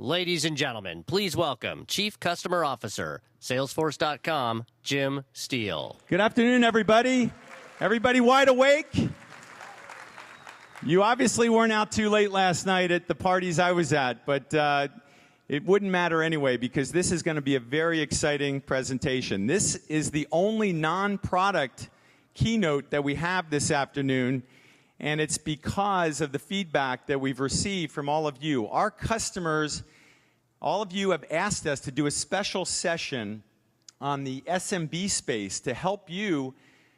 Ladies and gentlemen, please welcome Chief Customer Officer, Salesforce.com, Jim Steele. Good afternoon, everybody. Everybody wide awake? You obviously weren't out too late last night at the parties I was at, but it wouldn't matter anyway because this is going to be a very exciting presentation. This is the only non-product keynote that we have this afternoon, and it's because of the feedback that we've received from all of you. Our customers, all of you have asked us to do a special session on the SMB space to help you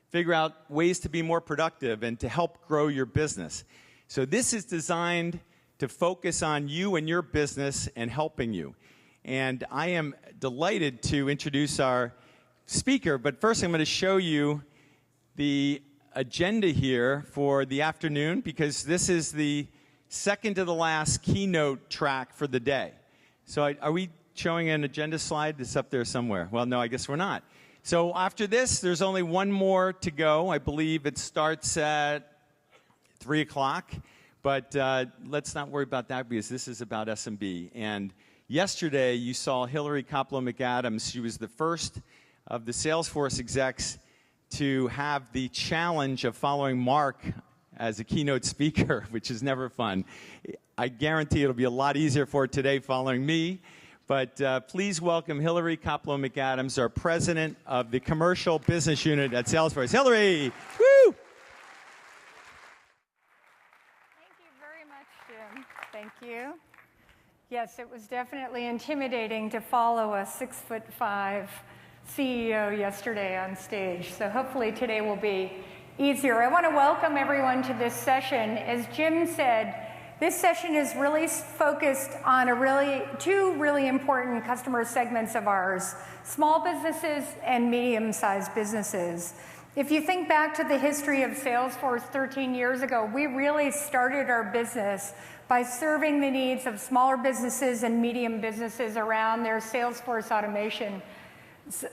figure out ways to be more productive and to help grow your business. So this is designed to focus on you and your business and helping you. And I am delighted to introduce our speaker, but first I'm going to show you the agenda here for the afternoon because this is the second to the last keynote track for the day. So are we showing an agenda slide? It's up there somewhere. Well, no, I guess we're not. So after this, there's only one more to go. I believe it starts at 3 o'clock. But let's not worry about that because this is about SMB. And yesterday, you saw Hilarie McAdams. She was the first of the Salesforce execs to have the challenge of following Mark as a keynote speaker, which is never fun. I guarantee it'll be a lot easier for her today following me. But please welcome Hilarie McAdams, our president of the commercial business unit at Salesforce. Hilarie, woo! Thank you very much, Jim. Thank you. Yes, it was definitely intimidating to follow a 6'5" CEO yesterday on stage. So hopefully today will be easier. I want to welcome everyone to this session. As Jim said, this session is really focused on two really important customer segments of ours, small businesses and medium-sized businesses. If you think back to the history of Salesforce 13 years ago, we really started our business by serving the needs of smaller businesses and medium businesses around their Salesforce automation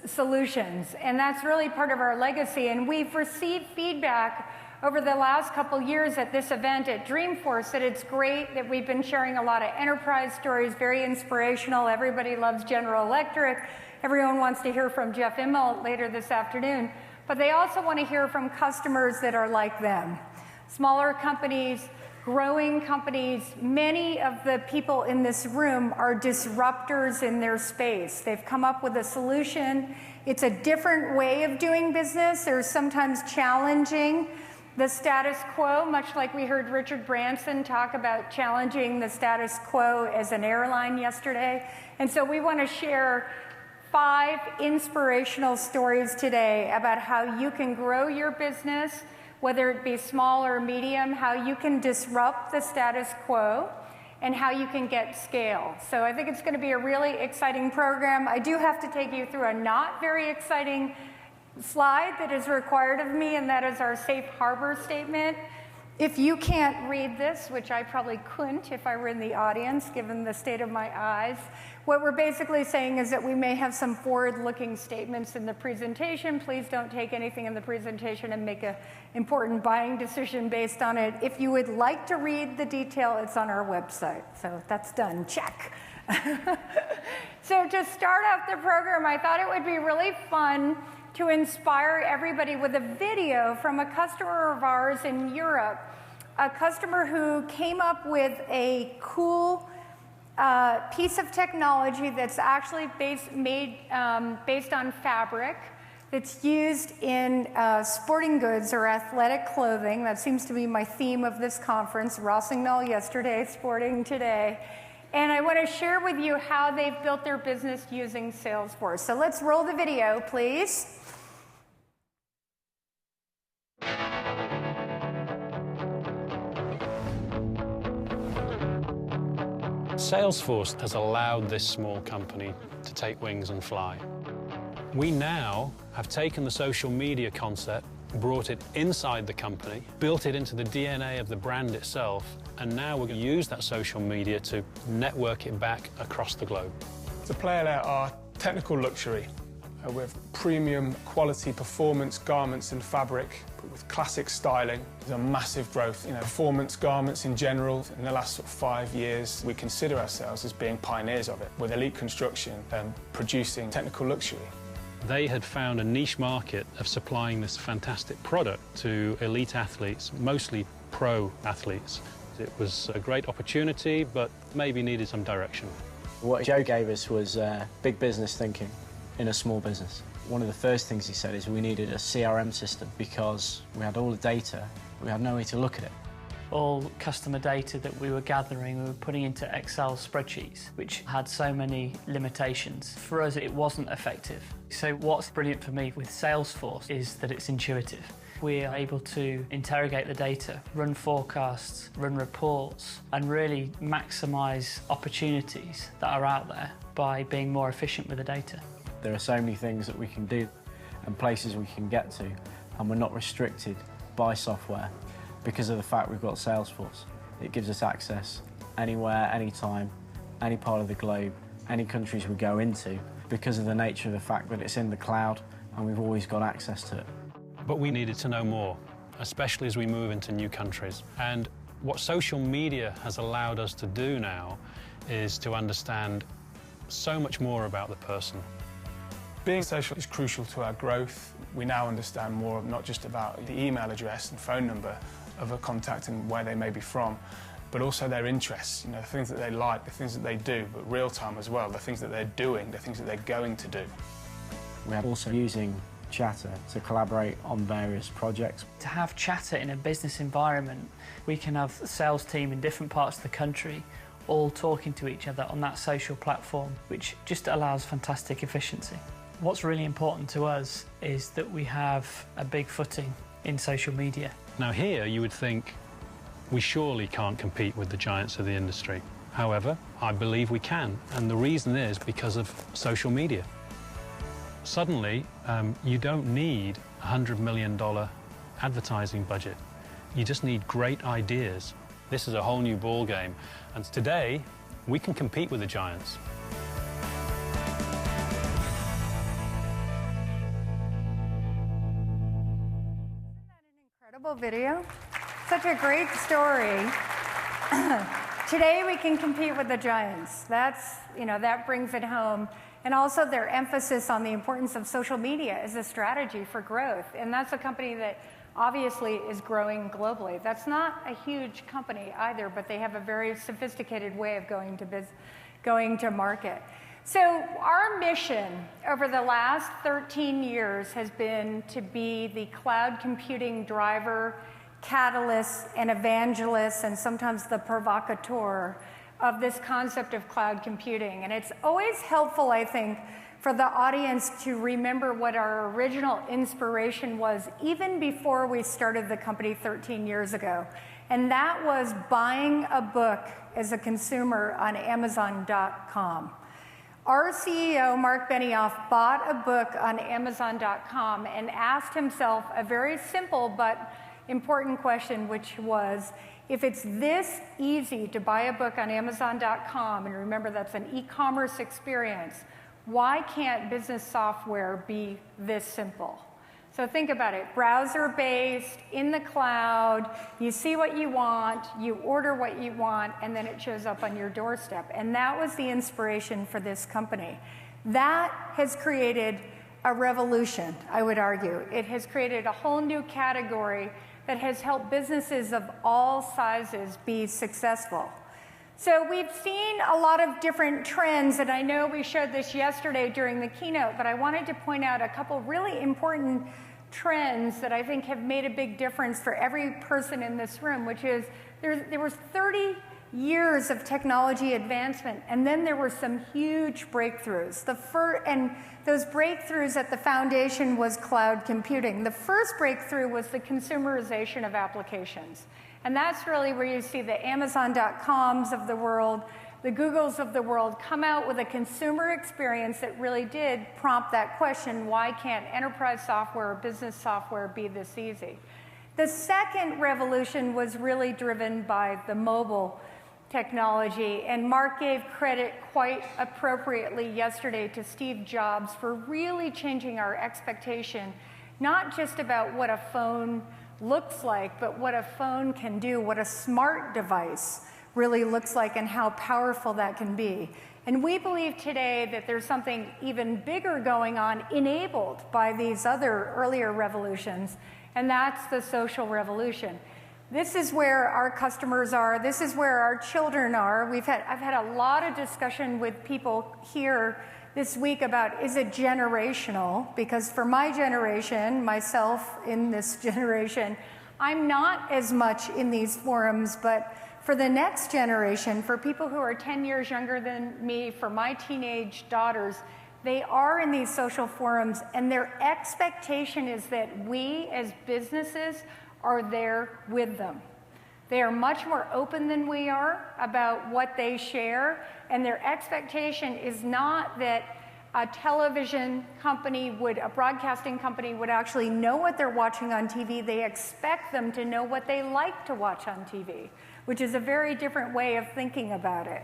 solutions. And that's really part of our legacy. And we've received feedback over the last couple years at this event at Dreamforce that it's great that we've been sharing a lot of enterprise stories, very inspirational. Everybody loves General Electric. Everyone wants to hear from Jeff Immelt later this afternoon. But they also want to hear from customers that are like them. Smaller companies, growing companies. Many of the people in this room are disruptors in their space. They've come up with a solution. It's a different way of doing business. They're sometimes challenging the status quo, much like we heard Richard Branson talk about challenging the status quo as an airline yesterday. And so we want to share 5 inspirational stories today about how you can grow your business, whether it be small or medium, how you can disrupt the status quo, and how you can get scale. So I think it's going to be a really exciting program. I do have to take you through a not very exciting slide that is required of me, and that is our safe harbor statement. If you can't read this, which I probably couldn't if I were in the audience, given the state of my eyes, what we're basically saying is that we may have some forward-looking statements in the presentation. Please don't take anything in the presentation and make an important buying decision based on it. If you would like to read the detail, it's on our website. So that's done. Check. So to start off the program, I thought it would be really fun to inspire everybody with a video from a customer of ours in Europe, a customer who came up with a cool piece of technology that's actually based on fabric that's used in sporting goods or athletic clothing. That seems to be my theme of this conference. Rossignol yesterday, sporting today. And I want to share with you how they've built their business using Salesforce. So let's roll the video, please. Salesforce has allowed this small company to take wings and fly. We now have taken the social media concept, brought it inside the company, built it into the DNA of the brand itself, and now we're going to use that social media to network it back across the globe. So PlayerLayer are technical luxury. with premium quality performance garments and fabric with classic styling. There's a massive growth. Performance garments in general, in the last 5 years, we consider ourselves as being pioneers of it, with elite construction and producing technical luxury. They had found a niche market of supplying this fantastic product to elite athletes, mostly pro athletes. It was a great opportunity, but maybe needed some direction. What Joe gave us was big business thinking in a small business. One of the first things he said is we needed a CRM system because we had all the data, we had no way to look at it. All customer data that we were gathering, we were putting into Excel spreadsheets, which had so many limitations. For us, it wasn't effective. So what's brilliant for me with Salesforce is that it's intuitive. We are able to interrogate the data, run forecasts, run reports, and really maximize opportunities that are out there by being more efficient with the data. There are so many things that we can do and places we can get to, and we're not restricted by software because of the fact we've got Salesforce. It gives us access anywhere, anytime, any part of the globe, any countries we go into, because of the nature of the fact that it's in the cloud and we've always got access to it. But we needed to know more, especially as we move into new countries. And what social media has allowed us to do now is to understand so much more about the person. Being social is crucial to our growth. We now understand more, not just about the email address and phone number of a contact and where they may be from, but also their interests, the things that they like, the things that they do, but real time as well, the things that they're doing, the things that they're going to do. We're also using Chatter to collaborate on various projects. To have Chatter in a business environment, we can have a sales team in different parts of the country all talking to each other on that social platform, which just allows fantastic efficiency. What's really important to us is that we have a big footing in social media. Now here you would think we surely can't compete with the giants of the industry. However, I believe we can, and the reason is because of social media. Suddenly, you don't need a $100 million advertising budget. You just need great ideas. This is a whole new ball game, and today we can compete with the giants. Incredible video. Such a great story. Today we can compete with the giants. That brings it home. And also their emphasis on the importance of social media as a strategy for growth. And that's a company that obviously is growing globally. That's not a huge company either, but they have a very sophisticated way of going to market. So our mission over the last 13 years has been to be the cloud computing driver, catalyst, and evangelist, and sometimes the provocateur of this concept of cloud computing. And it's always helpful, I think, for the audience to remember what our original inspiration was even before we started the company 13 years ago. And that was buying a book as a consumer on Amazon.com. Our CEO, Mark Benioff, bought a book on Amazon.com and asked himself a very simple but important question, which was, if it's this easy to buy a book on Amazon.com, and remember that's an e-commerce experience, why can't business software be this simple? So think about it, browser-based, in the cloud, you see what you want, you order what you want, and then it shows up on your doorstep. And that was the inspiration for this company. That has created a revolution, I would argue. It has created a whole new category that has helped businesses of all sizes be successful. So we've seen a lot of different trends, and I know we showed this yesterday during the keynote, but I wanted to point out a couple really important trends that I think have made a big difference for every person in this room, which is there was 30 years of technology advancement, and then there were some huge breakthroughs. And those breakthroughs at the foundation was cloud computing. The first breakthrough was the consumerization of applications. And that's really where you see the Amazon.coms of the world, the Googles of the world come out with a consumer experience that really did prompt that question, why can't enterprise software or business software be this easy? The second revolution was really driven by the mobile technology. And Mark gave credit quite appropriately yesterday to Steve Jobs for really changing our expectation, not just about what a phone looks like, but what a phone can do, what a smart device really looks like, and how powerful that can be. And we believe today that there's something even bigger going on, enabled by these other earlier revolutions, and that's the social revolution. This is where our customers are. This is where our children are. I've had a lot of discussion with people here this week about, is it generational? Because for my generation, myself in this generation, I'm not as much in these forums, but for the next generation, for people who are 10 years younger than me, for my teenage daughters, they are in these social forums, and their expectation is that we as businesses are there with them. They are much more open than we are about what they share, and their expectation is not that a television company a broadcasting company would actually know what they're watching on TV. They expect them to know what they like to watch on TV, which is a very different way of thinking about it.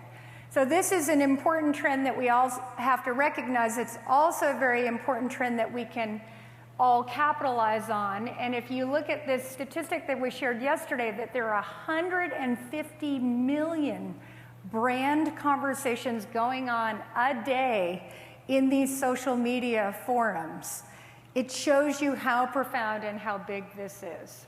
So this is an important trend that we all have to recognize. It's also a very important trend that we can all capitalize on. And if you look at this statistic that we shared yesterday, that there are 150 million brand conversations going on a day in these social media forums, it shows you how profound and how big this is.